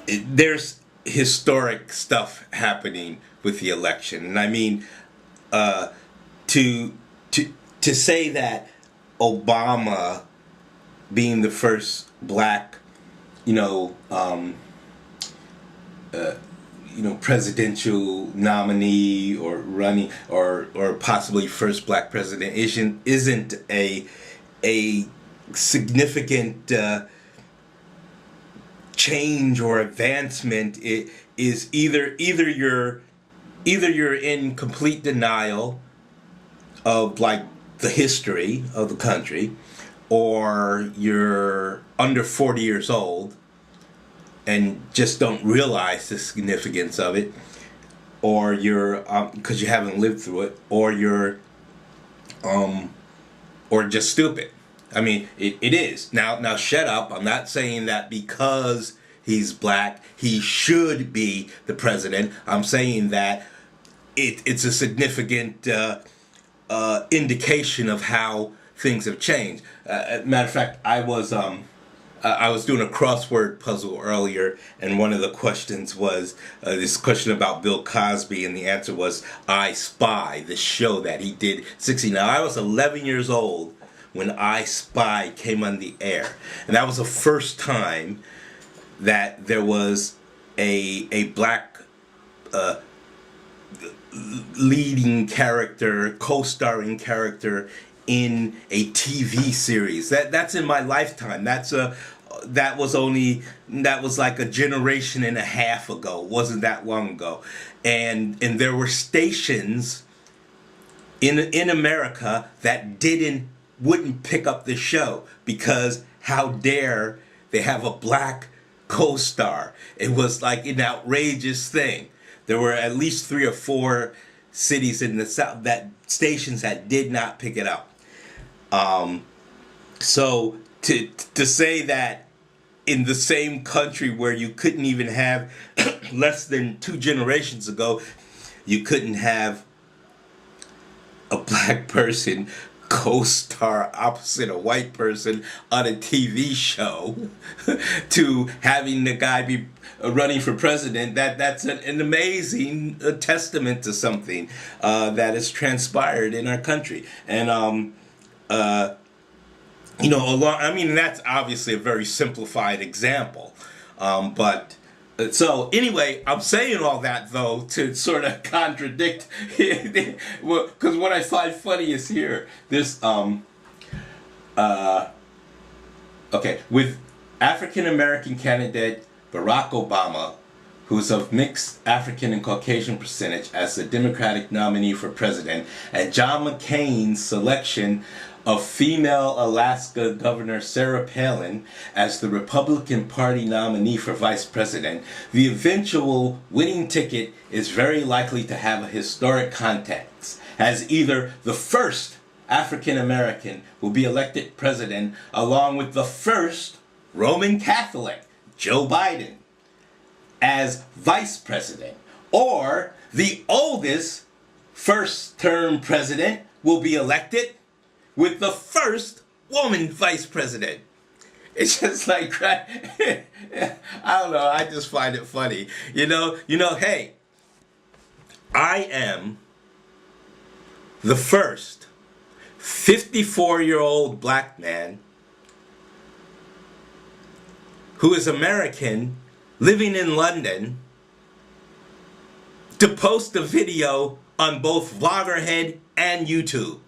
there's historic stuff happening with the election, and I mean, to to to say that Obama being the first black, you know, presidential nominee or running or possibly first black president isn't a significant change or advancement. It is either you're in complete denial of like the history of the country, or you're under 40 years old and just don't realize the significance of it, or you're because you haven't lived through it, or you're or just stupid. I mean, it is. Now shut up. I'm not saying that because he's black he should be the president. I'm saying that it's a significant indication of how things have changed. Matter of fact, I was doing a crossword puzzle earlier, and one of the questions was this question about Bill Cosby, and the answer was I Spy, the show that he did 60. Now, I was 11 years old when I Spy came on the air, and that was the first time that there was a black leading character, co-starring character in a TV series. That's in my lifetime. That was like a generation and a half ago. It wasn't that long ago. And there were stations in America that wouldn't pick up the show because how dare they have a black co-star. It was like an outrageous thing. There were at least 3 or 4 cities in the South, that stations that did not pick it up. So to say that in the same country where you couldn't even have less than 2 generations ago, you couldn't have a black person co-star opposite a white person on a TV show to having the guy be running for president, that's an amazing testament to something that has transpired in our country. And that's obviously a very simplified example, but so anyway, I'm saying all that though to sort of contradict, because what I find funny is here this with African American candidate Barack Obama, who's of mixed African and Caucasian percentage, as the Democratic nominee for president, and John McCain's selection of female Alaska Governor Sarah Palin as the Republican Party nominee for vice president, the eventual winning ticket is very likely to have a historic context, as either the first African American will be elected president along with the first Roman Catholic, Joe Biden, as vice president, or the oldest first-term president will be elected with the first woman vice president. It's just like, I don't know, I just find it funny. Hey, I am the first 54-year-old black man who is American living in London to post a video on both Vloggerhead and YouTube.